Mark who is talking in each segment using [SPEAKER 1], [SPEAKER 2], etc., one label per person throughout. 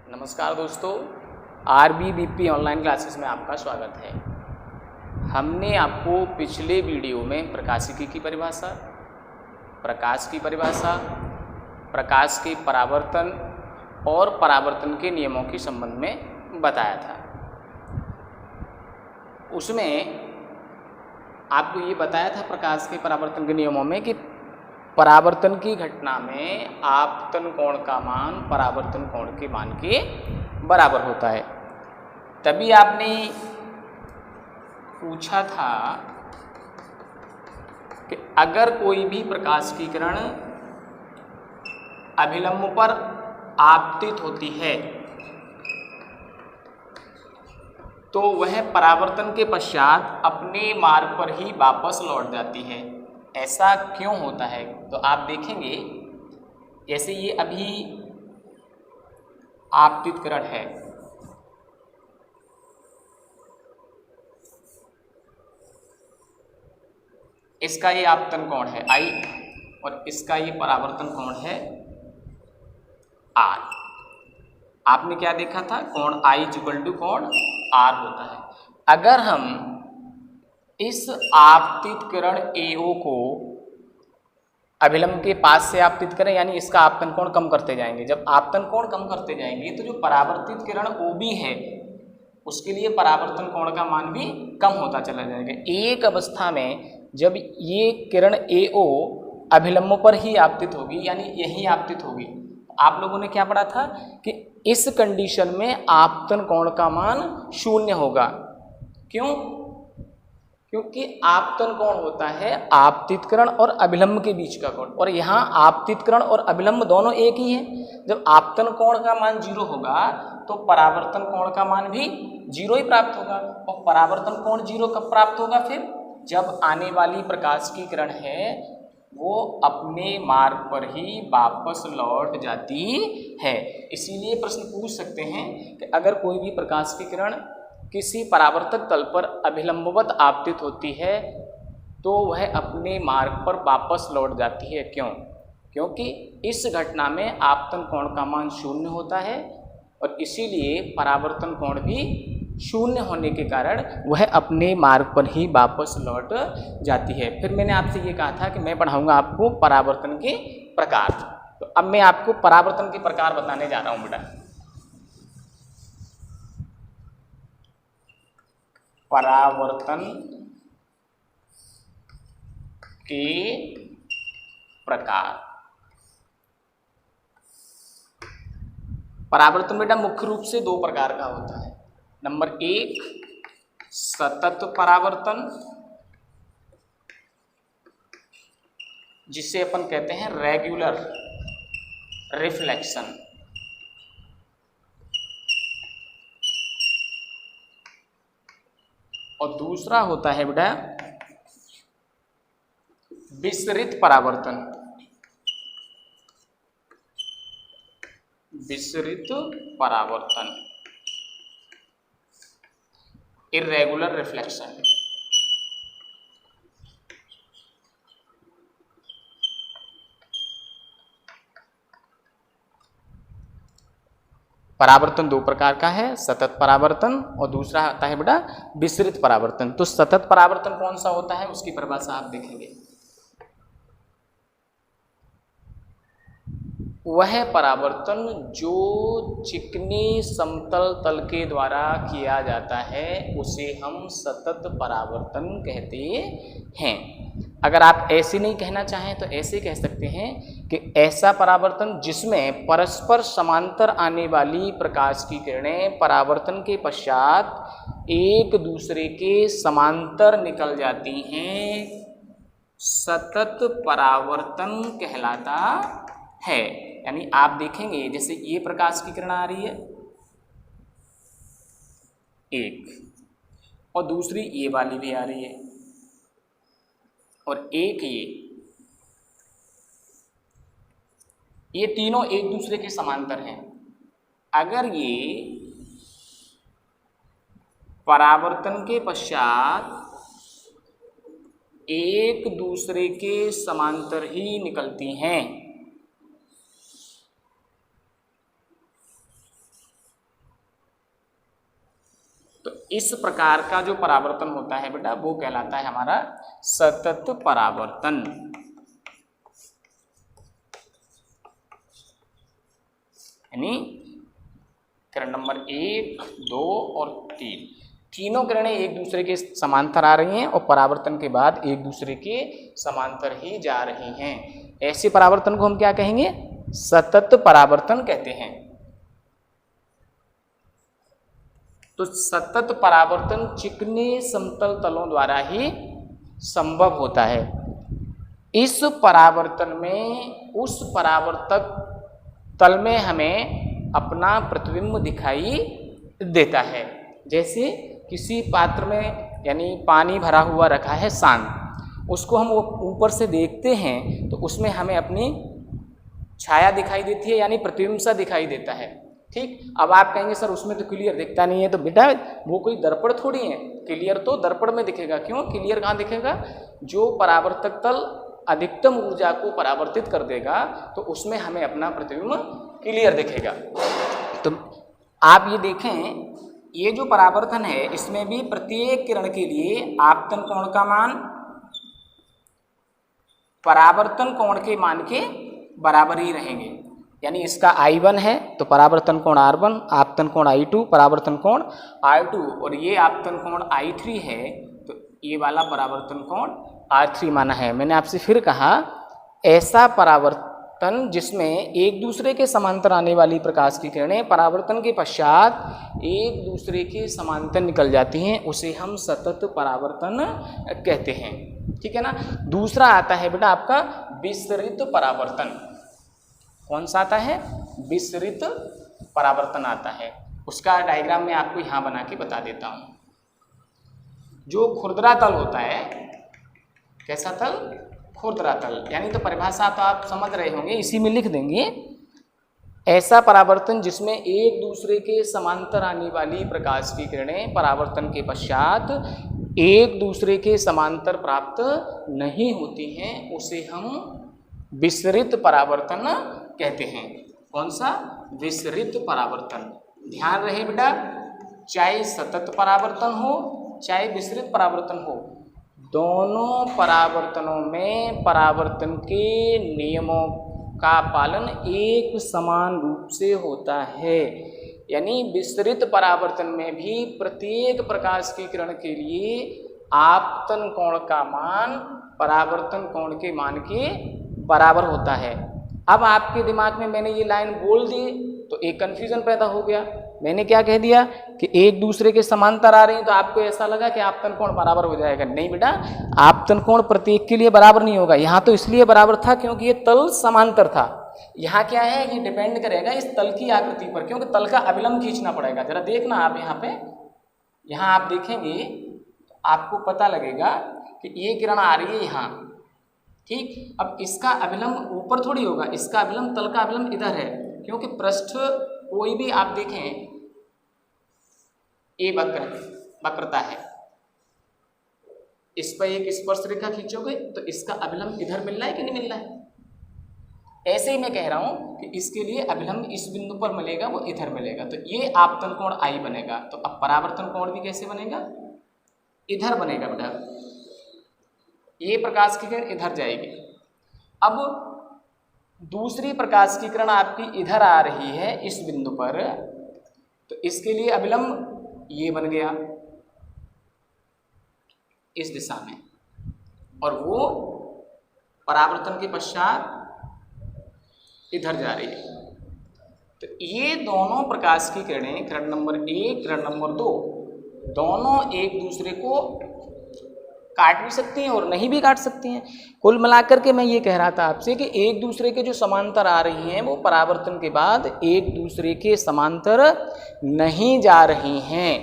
[SPEAKER 1] नमस्कार दोस्तों, RBBP online classes में आपका स्वागत है। हमने आपको पिछले वीडियो में प्रकाशिकी की परिभाषा, प्रकाश की परिभाषा, प्रकाश के परावर्तन और परावर्तन के नियमों के संबंध में बताया था। उसमें आपको ये बताया था प्रकाश के परावर्तन के नियमों में कि परावर्तन की घटना में आपतन कोण का मान परावर्तन कोण के मान के बराबर होता है। तभी आपने पूछा था कि अगर कोई भी प्रकाश की किरण अभिलंब पर आपतित होती है तो वह परावर्तन के पश्चात अपने मार्ग पर ही वापस लौट जाती है। ऐसा क्यों होता है? तो आप देखेंगे, जैसे ये अभी आपतित किरण है, इसका ये आपतन कोण है I और इसका ये परावर्तन कोण है R। आपने क्या देखा था? कोण I = कोण R होता है। अगर हम इस आपतित किरण AO को अभिलंब के पास से आपतित करें, यानी इसका आपतन कोण कम करते जाएंगे। जब आपतन कोण कम करते जाएंगे तो जो परावर्तित किरण OB है उसके लिए परावर्तन कोण का मान भी कम होता चला जाएगा। एक अवस्था में जब ये किरण AO अभिलंब पर ही आपतित होगी, यानी यही आपतित होगी, आप लोगों ने क्या पढ़ा था कि इस कंडीशन में आपतन कोण का मान 0 होगा। क्यों? क्योंकि आपतन कोण होता है आपतित किरण और अभिलंब के बीच का कोण, और यहाँ आपतित किरण और अभिलंब दोनों एक ही है। जब आपतन कोण का मान 0 होगा तो परावर्तन कोण का मान भी 0 ही प्राप्त होगा। और परावर्तन कोण 0 कब प्राप्त होगा? फिर जब आने वाली प्रकाश की किरण है वो अपने मार्ग पर ही वापस लौट जाती है। इसीलिए प्रश्न पूछ सकते हैं कि अगर कोई भी प्रकाश की किरण किसी परावर्तक तल पर अभिलंबवत आपतित होती है तो वह अपने मार्ग पर वापस लौट जाती है। क्यों? क्योंकि इस घटना में आपतन कोण का मान 0 होता है और इसीलिए परावर्तन कोण भी 0 होने के कारण वह अपने मार्ग पर ही वापस लौट जाती है। फिर मैंने आपसे ये कहा था कि मैं पढ़ाऊंगा आपको परावर्तन के प्रकार। तो अब मैं आपको परावर्तन के प्रकार बताने जा रहा हूँ बेटा। परावर्तन के प्रकार। परावर्तन बेटा मुख्य रूप से 2 प्रकार का होता है। नंबर 1 सतत परावर्तन, जिसे अपन कहते हैं रेगुलर रिफ्लेक्शन। और दूसरा होता है बेटा विसरित परावर्तन। विसरित परावर्तन, इर्रेगुलर रिफ्लेक्शन। परावर्तन 2 प्रकार का है, सतत परावर्तन और दूसरा आता है बेटा विसरित परावर्तन। तो सतत परावर्तन कौन सा होता है उसकी परिभाषा आप देखेंगे। वह परावर्तन जो चिकनी समतल तल के द्वारा किया जाता है उसे हम सतत परावर्तन कहते हैं। अगर आप ऐसे नहीं कहना चाहें तो ऐसे कह सकते हैं कि ऐसा परावर्तन जिसमें परस्पर समांतर आने वाली प्रकाश की किरणें परावर्तन के पश्चात एक दूसरे के समांतर निकल जाती हैं, सतत परावर्तन कहलाता है। यानी आप देखेंगे, जैसे ये प्रकाश की किरण आ रही है एक, और दूसरी ये वाली भी आ रही है, और एक ये तीनों एक दूसरे के समांतर हैं। अगर ये परावर्तन के पश्चात एक दूसरे के समांतर ही निकलती हैं इस प्रकार का जो परावर्तन होता है बेटा वो कहलाता है हमारा सतत परावर्तन। यानी किरण नंबर 1, 2 और 3 तीनों किरणें एक दूसरे के समांतर आ रही हैं और परावर्तन के बाद एक दूसरे के समांतर ही जा रही हैं। ऐसे परावर्तन को हम क्या कहेंगे? सतत परावर्तन कहते हैं। तो सतत परावर्तन चिकने समतल तलों द्वारा ही संभव होता है। इस परावर्तन में उस परावर्तक तल में हमें अपना प्रतिबिंब दिखाई देता है। जैसे किसी पात्र में यानी पानी भरा हुआ रखा है शांत, उसको हम ऊपर से देखते हैं तो उसमें हमें अपनी छाया दिखाई देती है यानी प्रतिबिंब सा दिखाई देता है। ठीक, अब आप कहेंगे सर उसमें तो क्लियर दिखता नहीं है। तो बेटा वो कोई दर्पण थोड़ी है, क्लियर तो दर्पण में दिखेगा। क्यों क्लियर कहाँ दिखेगा? जो परावर्तक तल अधिकतम ऊर्जा को परावर्तित कर देगा तो उसमें हमें अपना प्रतिबिंब क्लियर दिखेगा। तो आप ये देखें, ये जो परावर्तन है इसमें भी प्रत्येक किरण के लिए आपतन कोण का मान परावर्तन कोण के मान के बराबर ही रहेंगे। यानी इसका I1 है तो परावर्तन कोण R1, आपतन कोण I2, परावर्तन कोण R2, और ये आपतन कोण I3 है तो ये वाला परावर्तन कोण R3 माना है। मैंने आपसे फिर कहा, ऐसा परावर्तन जिसमें एक दूसरे के समांतर आने वाली प्रकाश की किरणें परावर्तन के पश्चात एक दूसरे के समांतर निकल जाती हैं, उसे हम सतत परावर्तन कहते हैं। ठीक है ना। दूसरा आता है बेटा आपका विसरित परावर्तन। कौन सा आता है? विसरित परावर्तन आता है। उसका डायग्राम मैं आपको यहाँ बना के बता देता हूँ। जो खुरदरा तल होता है, कैसा तल? खुरदरा तल। यानी तो परिभाषा तो आप समझ रहे होंगे, इसी में लिख देंगे। ऐसा परावर्तन जिसमें एक दूसरे के समांतर आने वाली प्रकाश की किरणें परावर्तन के पश्चात एक दूसरे के समांतर प्राप्त नहीं होती हैं, उसे हम विसरित परावर्तन कहते हैं। कौन सा? विसरित परावर्तन। ध्यान रहे बेटा, चाहे सतत परावर्तन हो चाहे विसरित परावर्तन हो, दोनों परावर्तनों में परावर्तन के नियमों का पालन एक समान रूप से होता है। यानी विसरित परावर्तन में भी प्रत्येक प्रकाश की किरण के लिए आपतन कोण का मान परावर्तन कोण के मान के बराबर होता है। अब आपके दिमाग में मैंने ये लाइन बोल दी तो एक कन्फ्यूजन पैदा हो गया। मैंने क्या कह दिया कि एक दूसरे के समांतर आ रही हैं, तो आपको ऐसा लगा कि आपतन कोण बराबर हो जाएगा। नहीं बेटा, आपतन कोण प्रत्येक के लिए बराबर नहीं होगा। यहाँ तो इसलिए बराबर था क्योंकि ये तल समांतर था। यहाँ क्या है, ये डिपेंड करेगा इस तल की आकृति पर, क्योंकि तल का अविलंब खींचना पड़ेगा। जरा देखना आप यहाँ पे, यहाँ आप देखेंगे तो आपको पता लगेगा कि ये किरण आ रही है यहाँ। ठीक, अब इसका अविलंब ऊपर थोड़ी होगा, इसका अविलंब तल का अविलंब इधर है, क्योंकि पृष्ठ कोई भी आप देखें ये वक्रता है, इस पर एक स्पर्श रेखा खींचोगे तो इसका अभिलंब इधर मिल रहा है कि नहीं मिल रहा है। ऐसे ही मैं कह रहा हूं कि इसके लिए अभिलंब इस बिंदु पर मिलेगा, वो इधर मिलेगा, तो ये आपतन कोण I बनेगा। तो अब परावर्तन कोण भी कैसे बनेगा? इधर बनेगा बेटा। ये प्रकाश की किरण इधर जाएगी। अब दूसरी प्रकाश की किरण आपकी इधर आ रही है इस बिंदु पर, तो इसके लिए अभिलंब ये बन गया इस दिशा में, और वो परावर्तन के पश्चात इधर जा रही है। तो ये दोनों प्रकाश की किरणें, किरण नंबर 1, किरण नंबर 2, दोनों एक दूसरे को काट भी सकती हैं और नहीं भी काट सकती हैं। कुल मिलाकर के मैं ये कह रहा था आपसे कि एक दूसरे के जो समांतर आ रही हैं वो परावर्तन के बाद एक दूसरे के समांतर नहीं जा रही हैं।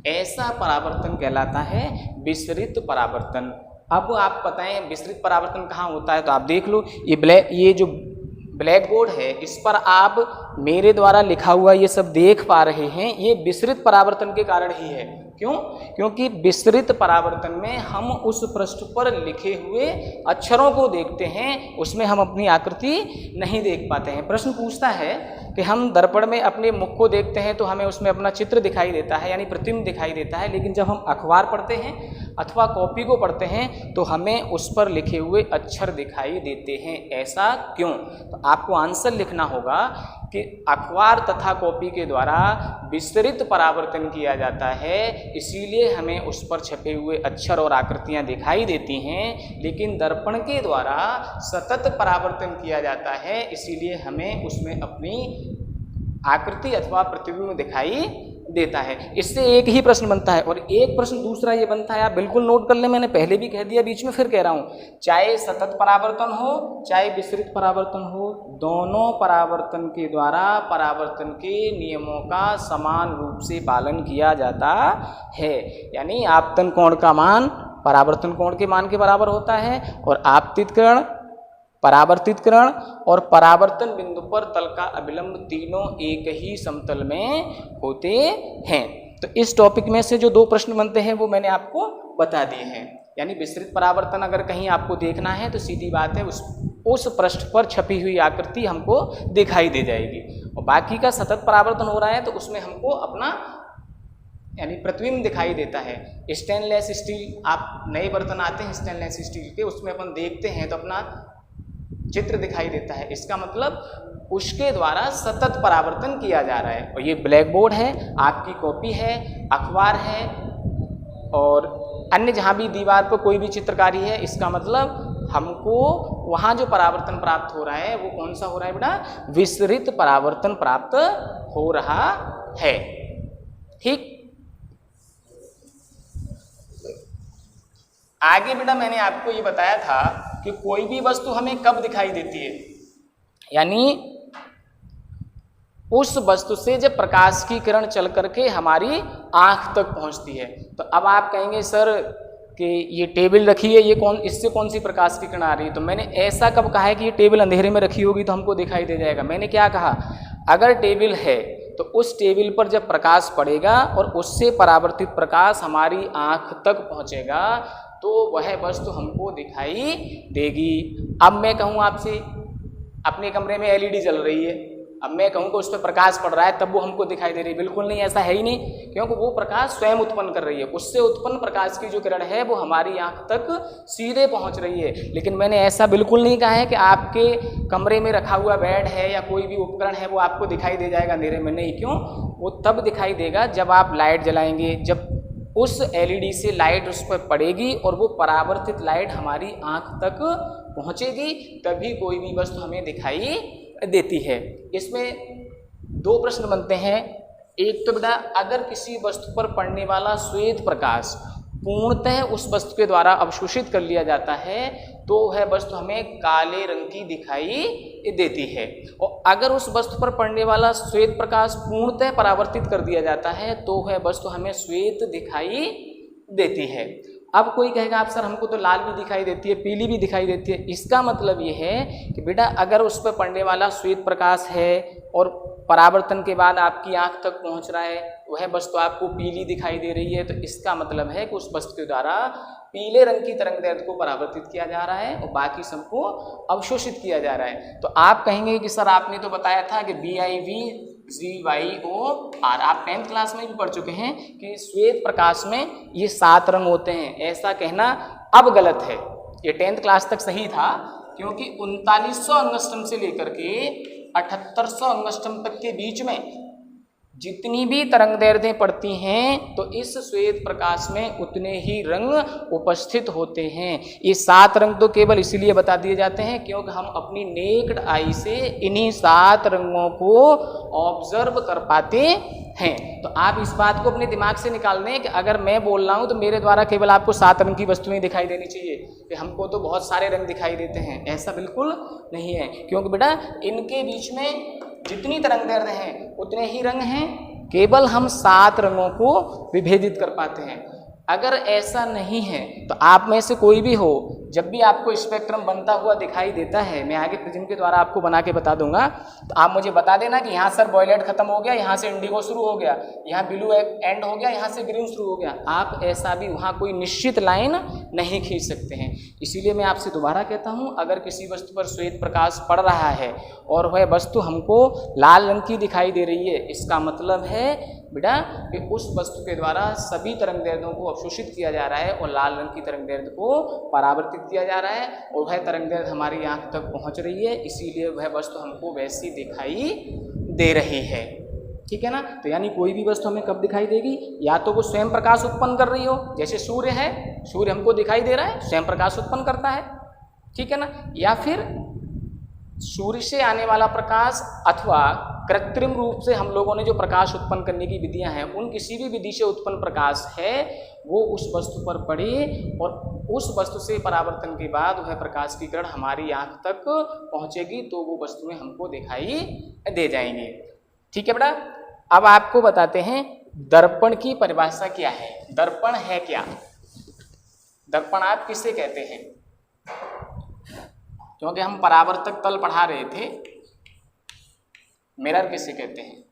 [SPEAKER 1] ऐसा परावर्तन कहलाता है विसरित परावर्तन। अब आप बताएं विसरित परावर्तन कहाँ होता है, तो आप देख लो, ये जो ब्लैक बोर्ड है इस पर आप मेरे द्वारा लिखा हुआ ये सब देख पा रहे हैं, ये विसरित परावर्तन के कारण ही है। क्यों? क्योंकि विसरित परावर्तन में हम उस पृष्ठ पर लिखे हुए अक्षरों को देखते हैं, उसमें हम अपनी आकृति नहीं देख पाते हैं। प्रश्न पूछता है कि हम दर्पण में अपने मुख को देखते हैं तो हमें उसमें अपना चित्र दिखाई देता है, यानी प्रतिबिंब दिखाई देता है, लेकिन जब हम अखबार पढ़ते हैं अथवा कॉपी को पढ़ते हैं तो हमें उस पर लिखे हुए अक्षर दिखाई देते हैं। ऐसा क्यों? तो आपको आंसर लिखना होगा कि अखबार तथा कॉपी के द्वारा विस्तृत परावर्तन किया जाता है, इसीलिए हमें उस पर छपे हुए अक्षर और आकृतियां दिखाई देती हैं, लेकिन दर्पण के द्वारा सतत परावर्तन किया जाता है, इसीलिए हमें उसमें अपनी आकृति अथवा प्रतिबिंब दिखाई देता है। इससे एक ही प्रश्न बनता है। और एक प्रश्न दूसरा ये बनता है, आप बिल्कुल नोट कर लें, मैंने पहले भी कह दिया, बीच में फिर कह रहा हूँ, चाहे सतत परावर्तन हो चाहे विसरित परावर्तन हो, दोनों परावर्तन के द्वारा परावर्तन के नियमों का समान रूप से पालन किया जाता है। यानी आपतन कोण का मान परावर्तन कोण के मान के बराबर होता है, और आपतित किरण, परावर्तित किरण और परावर्तन बिंदु पर तल का अभिलंब तीनों एक ही समतल में होते हैं। तो इस टॉपिक में से जो दो प्रश्न बनते हैं वो मैंने आपको बता दिए हैं। यानी विसरित परावर्तन अगर कहीं आपको देखना है तो सीधी बात है उस पृष्ठ पर छपी हुई आकृति हमको दिखाई दे जाएगी, और बाकी का सतत परावर्तन हो रहा है तो उसमें हमको अपना यानी प्रतिबिंब दिखाई देता है। स्टेनलेस स्टील, आप नए बर्तन आते हैं स्टेनलेस स्टील के, उसमें अपन देखते हैं तो अपना चित्र दिखाई देता है, इसका मतलब उसके द्वारा सतत परावर्तन किया जा रहा है। और ये ब्लैक बोर्ड है, आपकी कॉपी है, अखबार है, और अन्य जहाँ भी दीवार पर कोई भी चित्रकारी है, इसका मतलब हमको वहाँ जो परावर्तन प्राप्त हो रहा है वो कौन सा हो रहा है बेटा? विसरित परावर्तन प्राप्त हो रहा है। ठीक, आगे बेटा मैंने आपको ये बताया था कि कोई भी वस्तु हमें कब दिखाई देती है, यानी उस वस्तु से जब प्रकाश की किरण चल करके हमारी आंख तक पहुंचती है। तो अब आप कहेंगे सर कि ये टेबल रखी है, ये इससे कौन सी प्रकाश की किरण आ रही है? तो मैंने ऐसा कब कहा है कि ये टेबल अंधेरे में रखी होगी तो हमको दिखाई दे जाएगा? मैंने क्या कहा, अगर टेबल है तो उस टेबल पर जब प्रकाश पड़ेगा और उससे परावर्तित प्रकाश हमारी आंख तक पहुंचेगा तो वह वस्तु हमको दिखाई देगी। अब मैं कहूँ आपसे, अपने कमरे में एलईडी जल रही है, अब मैं कहूँ कि उस पर प्रकाश पड़ रहा है तब वो हमको दिखाई दे रही है? बिल्कुल नहीं, ऐसा है ही नहीं, क्योंकि वो प्रकाश स्वयं उत्पन्न कर रही है, उससे उत्पन्न प्रकाश की जो किरण है वो हमारी आंख तक सीधे पहुँच रही है। लेकिन मैंने ऐसा बिल्कुल नहीं कहा है कि आपके कमरे में रखा हुआ बेड है या कोई भी उपकरण है वो आपको दिखाई दे जाएगा अंधेरे में, नहीं। क्यों? वो तब दिखाई देगा जब आप लाइट जलाएंगे, जब उस एलईडी से लाइट उस पर पड़ेगी और वो परावर्तित लाइट हमारी आंख तक पहुंचेगी, तभी कोई भी वस्तु हमें दिखाई देती है। इसमें दो प्रश्न बनते हैं। एक तो बेटा, अगर किसी वस्तु पर पड़ने वाला श्वेत प्रकाश पूर्णतः उस वस्तु के द्वारा अवशोषित कर लिया जाता है तो वह वस्तु हमें काले रंग की दिखाई देती है, और अगर उस वस्तु पर पड़ने वाला श्वेत प्रकाश पूर्णतः परावर्तित कर दिया जाता है तो वह वस्तु हमें श्वेत दिखाई देती है। अब कोई कहेगा आप सर हमको तो लाल भी दिखाई देती है, पीली भी दिखाई देती है। इसका मतलब ये है कि बेटा अगर उस पर पड़ने वाला श्वेत प्रकाश है और परावर्तन के बाद आपकी आंख तक पहुंच रहा है, वह वस्तु आपको पीली दिखाई दे रही है, तो इसका मतलब है कि उस वस्तु के द्वारा पीले रंग की तरंगदैर्घ्य को परावर्तित किया जा रहा है और बाकी सबको अवशोषित किया जा रहा है। तो आप कहेंगे कि सर आपने तो बताया था कि BIVGYOR, आप 10th क्लास में भी पढ़ चुके हैं कि श्वेत प्रकाश में ये 7 रंग होते हैं। ऐसा कहना अब गलत है, ये 10th क्लास तक सही था, क्योंकि 3900 अंगस्ट्रम से लेकर के 7800 अंगस्ट्रम तक के बीच में जितनी भी तरंगदैर्घ्य पड़ती हैं तो इस श्वेत प्रकाश में उतने ही रंग उपस्थित होते हैं। ये 7 रंग तो केवल इसीलिए बता दिए जाते हैं क्योंकि हम अपनी नेक्ड आई से इन्हीं 7 रंगों को ऑब्जर्व कर पाते हैं। तो आप इस बात को अपने दिमाग से निकाल दें कि अगर मैं बोल रहा हूँ तो मेरे द्वारा केवल आपको 7 रंग की वस्तुएं दिखाई देनी चाहिए कि हमको तो बहुत सारे रंग दिखाई देते हैं, ऐसा बिल्कुल नहीं है। क्योंकि बेटा इनके बीच में जितनी तरंगदैर्घ्य हैं उतने ही रंग हैं, केवल हम 7 रंगों को विभेदित कर पाते हैं। अगर ऐसा नहीं है तो आप में से कोई भी हो, जब भी आपको स्पेक्ट्रम बनता हुआ दिखाई देता है, मैं आगे प्रिज्म के द्वारा आपको बना के बता दूंगा, तो आप मुझे बता देना कि यहाँ सर वॉयलेट खत्म हो गया, यहाँ से इंडिगो शुरू हो गया, यहाँ ब्लू एंड हो गया, यहाँ से ग्रीन शुरू हो गया। आप ऐसा भी वहाँ कोई निश्चित लाइन नहीं खींच सकते हैं। इसीलिए मैं आपसे दोबारा कहता हूँ, अगर किसी वस्तु पर श्वेत प्रकाश पड़ रहा है और वह वस्तु हमको लाल रंग की दिखाई दे रही है, इसका मतलब है बेटा कि उस वस्तु के द्वारा सभी तरंग दैर्ध्यों को अवशोषित किया जा रहा है और लाल रंग की तरंग दैर्ध्य को परावर्तित किया जा रहा है और वह तरंग दैर्ध्य हमारी आंख तक पहुंच रही है, इसीलिए वह वस्तु हमको वैसी दिखाई दे रही है। ठीक है ना। तो यानी कोई भी वस्तु हमें कब दिखाई देगी, या तो वो स्वयं प्रकाश उत्पन्न कर रही हो, जैसे सूर्य है, सूर्य हमको दिखाई दे रहा है, स्वयं प्रकाश उत्पन्न करता है, ठीक है ना, या फिर सूर्य से आने वाला प्रकाश अथवा कृत्रिम रूप से हम लोगों ने जो प्रकाश उत्पन्न करने की विधियां हैं, उन किसी भी विधि से उत्पन्न प्रकाश है वो उस वस्तु पर पड़े और उस वस्तु से परावर्तन के बाद वह प्रकाश की किरण हमारी आंख तक पहुंचेगी, तो वो वस्तुएं हमको दिखाई दे जाएंगी। ठीक है बेटा। अब आपको बताते हैं दर्पण की परिभाषा क्या है। दर्पण है क्या? दर्पण आप किसे कहते हैं? क्योंकि हम परावर्तक तल पढ़ा रहे थे, मिरर किसे कहते हैं?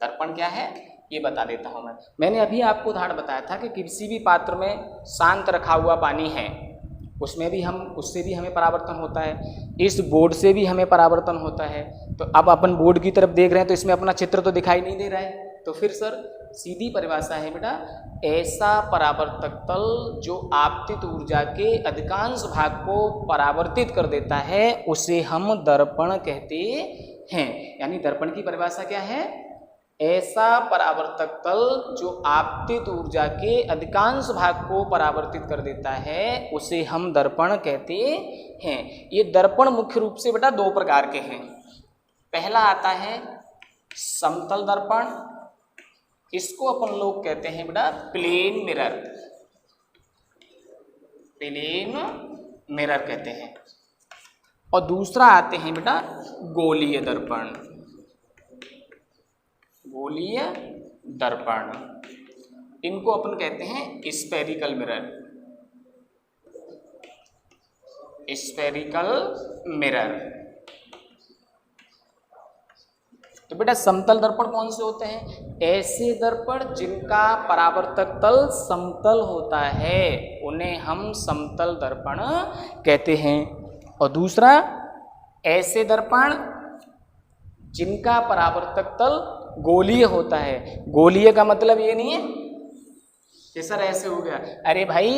[SPEAKER 1] दर्पण क्या है ये बता देता हूं मैं। मैंने अभी आपको उदाहरण बताया था कि किसी भी पात्र में शांत रखा हुआ पानी है, उससे भी हमें परावर्तन होता है, इस बोर्ड से भी हमें परावर्तन होता है। तो अब अपन बोर्ड की तरफ देख रहे हैं तो इसमें अपना चित्र तो दिखाई नहीं दे रहा है, तो फिर सर सीधी परिभाषा है बेटा, ऐसा परावर्तक तल जो आपतित ऊर्जा के अधिकांश भाग को परावर्तित कर देता है उसे हम दर्पण कहते हैं। यानी दर्पण की परिभाषा क्या है? ऐसा परावर्तक तल जो आपतित ऊर्जा के अधिकांश भाग को परावर्तित कर देता है उसे हम दर्पण कहते हैं। ये दर्पण मुख्य रूप से बेटा दो प्रकार के हैं। पहला आता है समतल दर्पण, इसको अपन लोग कहते हैं बेटा प्लेन मिरर, प्लेन मिरर कहते हैं। और दूसरा आते हैं बेटा गोलीय दर्पण, गोलीय दर्पण, इनको अपन कहते हैं स्फेरिकल मिरर, स्फेरिकल मिरर। तो बेटा समतल दर्पण कौन से होते हैं? ऐसे दर्पण जिनका परावर्तक तल समतल होता है उन्हें हम समतल दर्पण कहते हैं। और दूसरा ऐसे दर्पण जिनका परावर्तक तल गोलीय होता है। गोलीय का मतलब ये नहीं है कि सर ऐसे हो गया, अरे भाई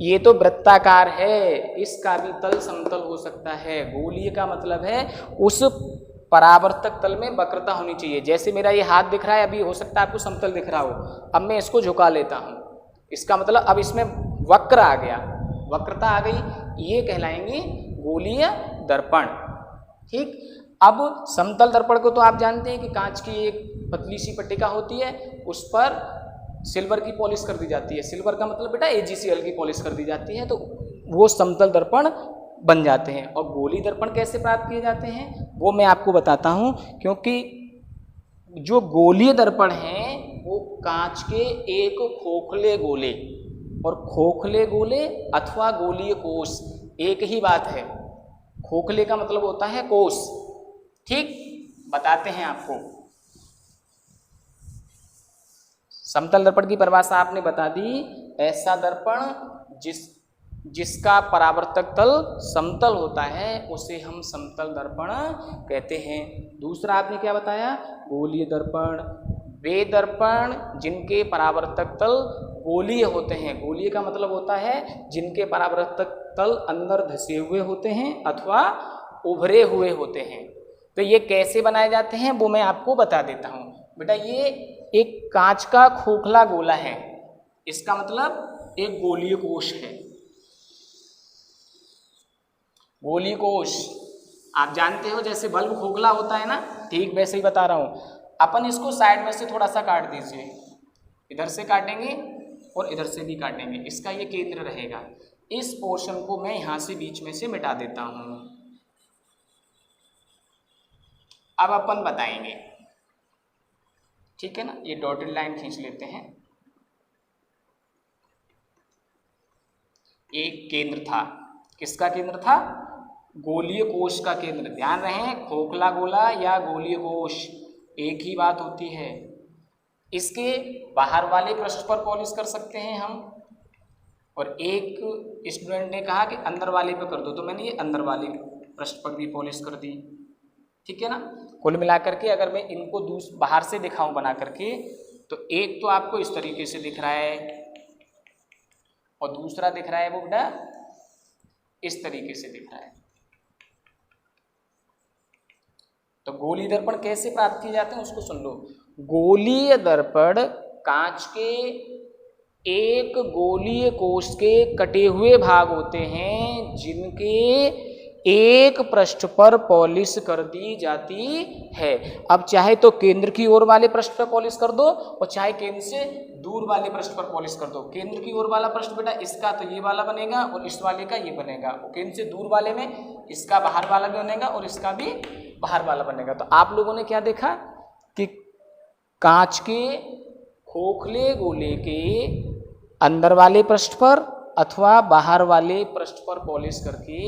[SPEAKER 1] ये तो वृत्ताकार है, इसका भी तल समतल हो सकता है। गोलीय का मतलब है उस परावर्तक तल में वक्रता होनी चाहिए। जैसे मेरा ये हाथ दिख रहा है, अभी हो सकता है आपको समतल दिख रहा हो, अब मैं इसको झुका लेता हूँ, इसका मतलब अब इसमें वक्र आ गया, वक्रता आ गई, ये कहलाएंगे गोलीय दर्पण। ठीक। अब समतल दर्पण को तो आप जानते हैं कि कांच की एक पतली सी पट्टिका होती है, उस पर सिल्वर की पॉलिश कर दी जाती है। सिल्वर का मतलब बेटा AgCl की पॉलिश कर दी जाती है, तो वो समतल दर्पण बन जाते हैं। और गोलीय दर्पण कैसे प्राप्त किए जाते हैं वो मैं आपको बताता हूं, क्योंकि जो गोलीय दर्पण हैं वो कांच के एक खोखले गोले, और खोखले गोले अथवा गोलीय कोष एक ही बात है। खोखले का मतलब होता है कोष। ठीक, बताते हैं आपको। समतल दर्पण की परिभाषा आपने बता दी, ऐसा दर्पण जिसका परावर्तक तल समतल होता है उसे हम समतल दर्पण कहते हैं। दूसरा आपने क्या बताया? गोलीय दर्पण, वे दर्पण जिनके परावर्तक तल गोलीय होते हैं। गोलीय का मतलब होता है जिनके परावर्तक तल अंदर धसे हुए होते हैं अथवा उभरे हुए होते हैं। तो ये कैसे बनाए जाते हैं वो मैं आपको बता देता हूँ। बेटा ये एक कांच का खोखला गोला है, इसका मतलब एक गोलीय कोष है। गोलीय कोष आप जानते हो जैसे बल्ब खोखला होता है ना, ठीक वैसे ही बता रहा हूँ। अपन इसको साइड में से थोड़ा सा काट दीजिए, इधर से काटेंगे और इधर से भी काटेंगे, इसका ये केंद्र रहेगा। इस पोर्शन को मैं यहाँ से बीच में से मिटा देता हूँ। अब अपन बताएंगे ठीक है ना, ये डॉटेड लाइन खींच लेते हैं। एक केंद्र था, किसका केंद्र था? गोलीय कोश का केंद्र। ध्यान रहे, खोखला गोला या गोलीय कोश एक ही बात होती है। इसके बाहर वाले पृष्ठ पर पॉलिश कर सकते हैं हम, और एक स्टूडेंट ने कहा कि अंदर वाले पे कर दो, तो मैंने ये अंदर वाले पृष्ठ पर भी पॉलिश कर दी। ठीक है ना, कुल मिलाकर के अगर मैं इनको बाहर से दिखाऊं बना करके, तो एक तो आपको इस तरीके से दिख रहा है और दूसरा दिख रहा है वो बेटा इस तरीके से दिख रहा है। तो गोलीय दर्पण कैसे प्राप्त किए जाते हैं उसको सुन लो। गोलीय दर्पण कांच के एक गोलीय कोश के कटे हुए भाग होते हैं जिनके एक पृष्ठ पर पॉलिश कर दी जाती है। अब चाहे तो केंद्र की ओर वाले पृष्ठ पर पॉलिश कर दो और चाहे केंद्र से दूर वाले पृष्ठ पर पॉलिश कर दो। केंद्र की ओर वाला पृष्ठ बेटा इसका तो ये वाला बनेगा और इस वाले का ये बनेगा, और केंद्र से दूर वाले में इसका बाहर वाला भी बनेगा और इसका भी बाहर वाला बनेगा। तो आप लोगों ने क्या देखा कि कांच के खोखले गोले के अंदर वाले पृष्ठ पर अथवा बाहर वाले पृष्ठ पर पॉलिश करके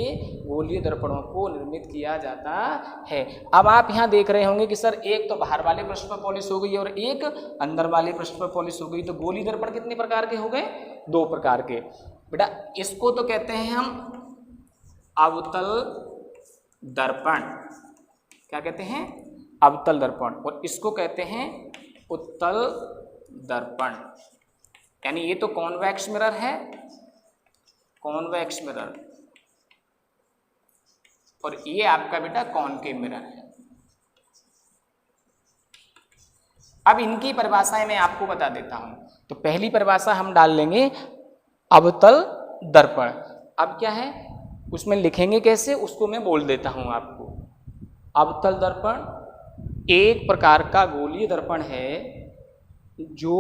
[SPEAKER 1] गोलीय दर्पणों को निर्मित किया जाता है। अब आप यहाँ देख रहे होंगे कि सर एक तो बाहर वाले पृष्ठ पर पॉलिश हो गई और एक अंदर वाले पृष्ठ पर पॉलिश हो गई, तो गोलीय दर्पण कितने प्रकार के हो गए? 2 प्रकार के। बेटा इसको तो कहते हैं हम अवतल दर्पण। क्या कहते हैं? अवतल दर्पण। और इसको कहते हैं उत्तल दर्पण। यानी ये तो कॉन्वेक्स मिरर है, कॉन्वेक्स मिरर, और ये आपका बेटा कॉनकेव मिरर है। अब इनकी परिभाषाएं मैं आपको बता देता हूं। तो पहली परिभाषा हम डाल लेंगे अवतल दर्पण। अब क्या है उसमें लिखेंगे कैसे, उसको मैं बोल देता हूं आपको। अवतल दर्पण एक प्रकार का गोलीय दर्पण है जो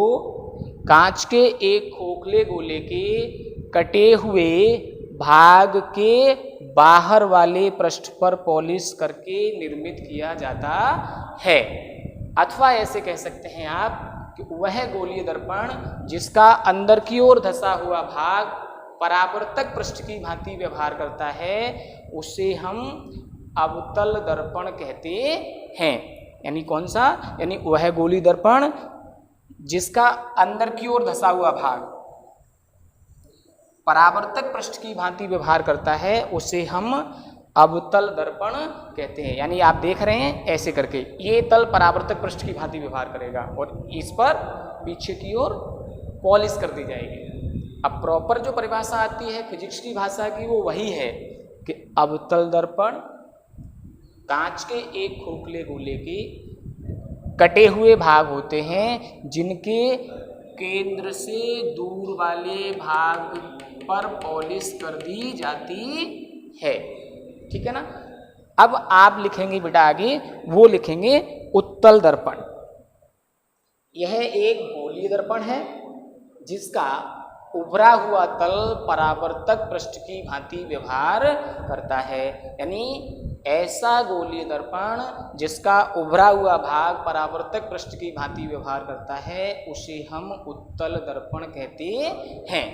[SPEAKER 1] कांच के एक खोखले गोले के कटे हुए भाग के बाहर वाले पृष्ठ पर पॉलिश करके निर्मित किया जाता है। अथवा ऐसे कह सकते हैं आप कि वह गोलीय दर्पण जिसका अंदर की ओर धंसा हुआ भाग परावर्तक पृष्ठ की भांति व्यवहार करता है उसे हम अवतल दर्पण कहते हैं। यानी कौन सा? यानी वह गोलीय दर्पण जिसका अंदर की ओर धंसा हुआ भाग परावर्तक पृष्ठ की भांति व्यवहार करता है उसे हम अवतल दर्पण कहते हैं। यानी आप देख रहे हैं ऐसे करके ये तल परावर्तक पृष्ठ की भांति व्यवहार करेगा और इस पर पीछे की ओर पॉलिश कर दी जाएगी। अब प्रॉपर जो परिभाषा आती है फिजिक्स की भाषा की वो वही है कि अवतल दर्पण कांच के एक खोखले गोले के कटे हुए भाग होते हैं जिनके केंद्र से दूर वाले भाग पर पॉलिश कर दी जाती है। ठीक है ना। अब आप लिखेंगे बेटा आगे, वो लिखेंगे उत्तल दर्पण। यह एक गोलीय दर्पण है जिसका उभरा हुआ तल परावर्तक पृष्ठ की भांति व्यवहार करता है। यानी ऐसा गोलीय दर्पण जिसका उभरा हुआ भाग परावर्तक पृष्ठ की भांति व्यवहार करता है उसे हम उत्तल दर्पण कहते हैं।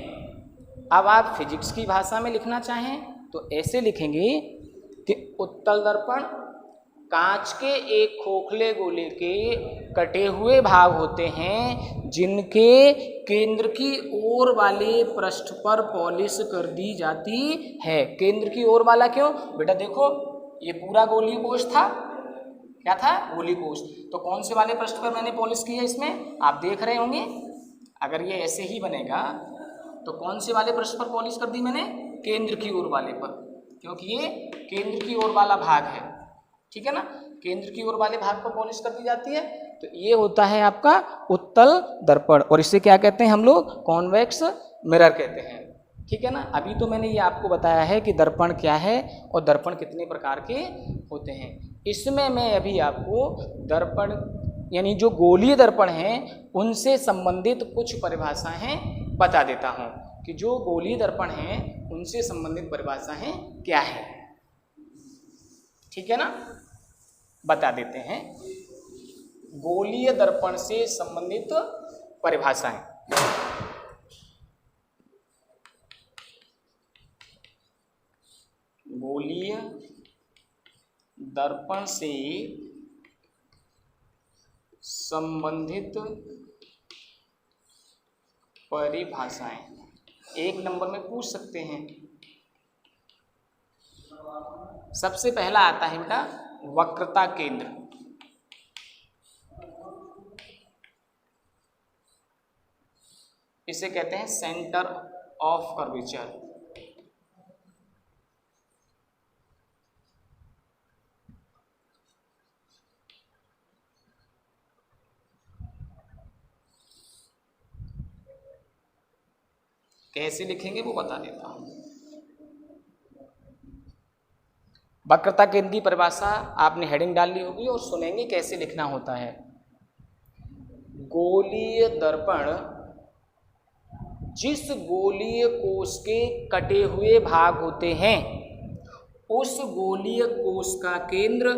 [SPEAKER 1] अब आप फिजिक्स की भाषा में लिखना चाहें तो ऐसे लिखेंगे कि उत्तल दर्पण कांच के एक खोखले गोले के कटे हुए भाग होते हैं जिनके केंद्र की ओर वाले पृष्ठ पर पॉलिश कर दी जाती है। केंद्र की ओर वाला क्यों? बेटा देखो ये पूरा गोलीय कोश था, क्या था? गोलीय कोश। तो कौन से वाले पृष्ठ पर मैंने पॉलिश की है इसमें आप देख रहे होंगे। अगर ये ऐसे ही बनेगा तो कौन से वाले पृष्ठ पर पॉलिश कर दी मैंने? केंद्र की ओर वाले पर, क्योंकि ये केंद्र की ओर वाला भाग है। ठीक है ना, केंद्र की ओर वाले भाग पर पॉलिश कर दी जाती है। तो ये होता है आपका उत्तल दर्पण और इसे क्या कहते हैं हम लोग? कॉन्वेक्स मिरर कहते हैं। ठीक है ना। अभी तो मैंने ये आपको बताया है कि दर्पण क्या है और दर्पण कितने प्रकार के होते हैं। इसमें मैं अभी आपको दर्पण यानी जो गोलीय दर्पण हैं उनसे संबंधित कुछ परिभाषाएं बता देता हूं कि जो गोलीय दर्पण हैं उनसे संबंधित परिभाषाएं क्या है। ठीक है ना, बता देते हैं। गोलीय दर्पण से संबंधित परिभाषाएं। गोलीय दर्पण से संबंधित परिभाषाएं 1 नंबर में पूछ सकते हैं। सबसे पहला आता है बेटा वक्रता केंद्र। इसे कहते हैं सेंटर ऑफ कर्वेचर। कैसे लिखेंगे वो बता देता हूं। वक्रता केंद्र की परिभाषा आपने हेडिंग डाल ली होगी और सुनेंगे कैसे लिखना होता है। गोलीय दर्पण जिस गोलीय कोश के कटे हुए भाग होते हैं उस गोलीय कोश का केंद्र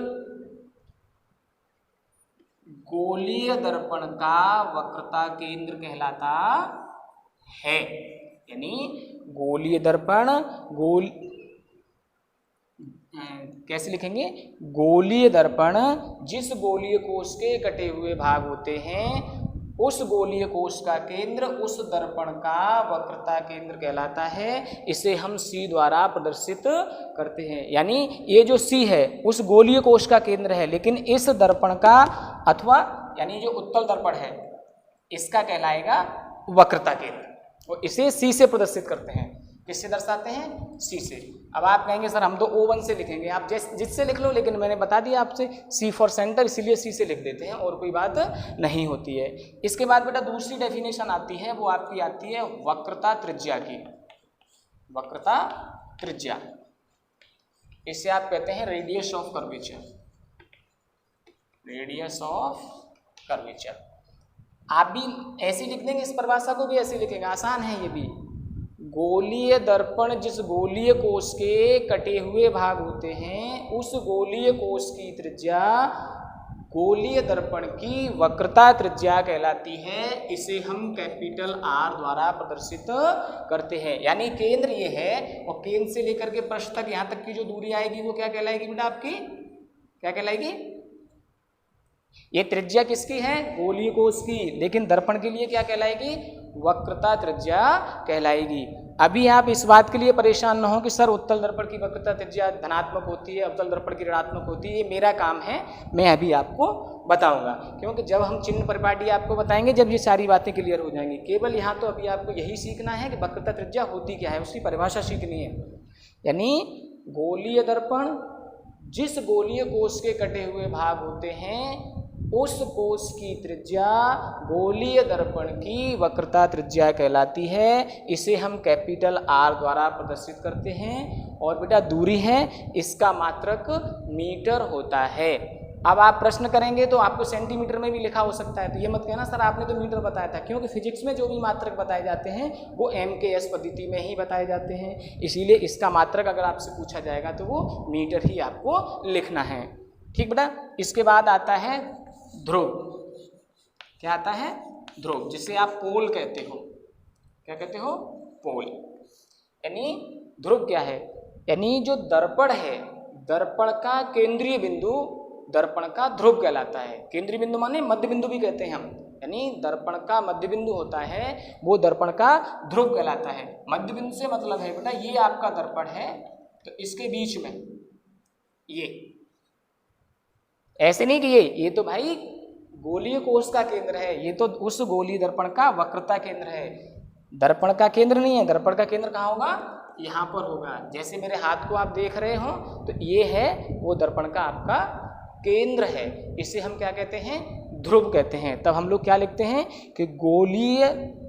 [SPEAKER 1] गोलीय दर्पण का वक्रता केंद्र कहलाता है। यानी गोलीय दर्पण कैसे लिखेंगे? गोलीय दर्पण जिस गोलीय कोश के कटे हुए भाग होते हैं उस गोलीय कोश का केंद्र उस दर्पण का वक्रता केंद्र कहलाता है। इसे हम C द्वारा प्रदर्शित करते हैं। यानी ये जो C है उस गोलीय कोश का केंद्र है, लेकिन इस दर्पण का अथवा यानी जो उत्तल दर्पण है इसका कहलाएगा वक्रता केंद्र, और इसे C से प्रदर्शित करते हैं। किससे दर्शाते हैं? C से। अब आप कहेंगे सर हम तो O1 से लिखेंगे, आप जिससे लिख लो, लेकिन मैंने बता दिया आपसे C फॉर सेंटर, इसीलिए C से लिख देते हैं और कोई बात नहीं होती है। इसके बाद बेटा दूसरी डेफिनेशन आती है, वो आपकी आती है वक्रता त्रिज्या की। वक्रता त्रिज्या, इसे आप कहते हैं radius of curvature. Radius of curvature आप भी ऐसे लिख देंगे, इस परिभाषा को भी ऐसे लिखेंगे, आसान है ये भी। गोलीय दर्पण जिस गोलीय कोश के कटे हुए भाग होते हैं उस गोलीय कोश की त्रिज्या गोलीय दर्पण की वक्रता त्रिज्या कहलाती है। इसे हम कैपिटल R द्वारा प्रदर्शित करते हैं। यानी केंद्र ये है और केंद्र से लेकर के पृष्ठ तक यहाँ तक की जो दूरी आएगी वो क्या कहलाएगी बेटा? आपकी क्या कहलाएगी? ये त्रिज्या किसकी है? गोलीय कोश की, लेकिन दर्पण के लिए क्या कहलाएगी? वक्रता त्रिज्या कहलाएगी। अभी आप इस बात के लिए परेशान ना हो कि सर उत्तल दर्पण की वक्रता त्रिज्या धनात्मक होती है, अवतल दर्पण की ऋणात्मक होती है। ये मेरा काम है, मैं अभी आपको बताऊंगा, क्योंकि जब हम चिन्ह परिपाटी आपको बताएंगे जब ये सारी बातें क्लियर हो जाएंगी। केवल यहाँ तो अभी आपको यही सीखना है कि वक्रता त्रिज्या होती क्या है, उसकी परिभाषा सीखनी है। यानी गोलीय दर्पण जिस गोलीय कोश के कटे हुए भाग होते हैं उस कोश की त्रिज्या गोलीय दर्पण की वक्रता त्रिज्या कहलाती है। इसे हम कैपिटल R द्वारा प्रदर्शित करते हैं और बेटा दूरी है इसका मात्रक मीटर होता है। अब आप प्रश्न करेंगे तो आपको सेंटीमीटर में भी लिखा हो सकता है, तो ये मत कहना सर आपने तो मीटर बताया था, क्योंकि फिजिक्स में जो भी मात्रक बताए जाते हैं वो MKS पद्धति में ही बताए जाते हैं। इसीलिए इसका मात्रक अगर आपसे पूछा जाएगा तो वो मीटर ही आपको लिखना है। ठीक बेटा। इसके बाद आता है ध्रुव। क्या आता है? ध्रुव, जिसे आप पोल कहते हो। क्या कहते हो? पोल। यानी ध्रुव क्या है? यानी जो दर्पण है, दर्पण का केंद्रीय बिंदु दर्पण का ध्रुव कहलाता है। केंद्रीय बिंदु माने मध्य बिंदु भी कहते हैं हम, यानी दर्पण का मध्य बिंदु होता है वो दर्पण का ध्रुव कहलाता है। मध्य बिंदु से मतलब है बेटा ये आपका दर्पण है तो इसके बीच में ये ऐसे नहीं कि ये तो भाई गोलीय कोश का केंद्र है, ये तो उस गोलीय दर्पण का वक्रता केंद्र है, दर्पण का केंद्र नहीं है। दर्पण का केंद्र कहाँ होगा? यहाँ पर होगा। जैसे मेरे हाथ को आप देख रहे हो तो ये है वो दर्पण का आपका केंद्र है। इसे हम क्या कहते हैं? ध्रुव कहते हैं। तब हम लोग क्या लिखते हैं कि गोलीय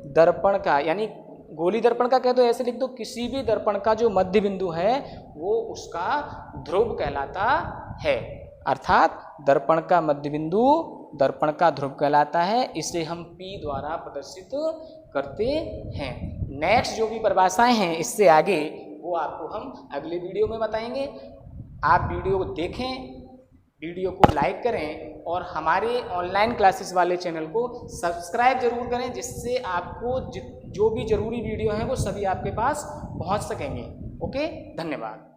[SPEAKER 1] दर्पण का, यानी गोलीय दर्पण का कह दो, ऐसे लिख दो, किसी भी दर्पण का जो मध्य बिंदु है वो उसका ध्रुव कहलाता है। अर्थात दर्पण का मध्य बिंदु दर्पण का ध्रुव कहलाता है। इसे हम P द्वारा प्रदर्शित करते हैं। नेक्स्ट जो भी परिभाषाएं हैं इससे आगे वो आपको हम अगले वीडियो में बताएंगे। आप वीडियो को देखें, वीडियो को लाइक करें और हमारे ऑनलाइन क्लासेस वाले चैनल को सब्सक्राइब जरूर करें, जिससे आपको जो भी ज़रूरी वीडियो हैं वो सभी आपके पास पहुंच सकेंगे। ओके, धन्यवाद।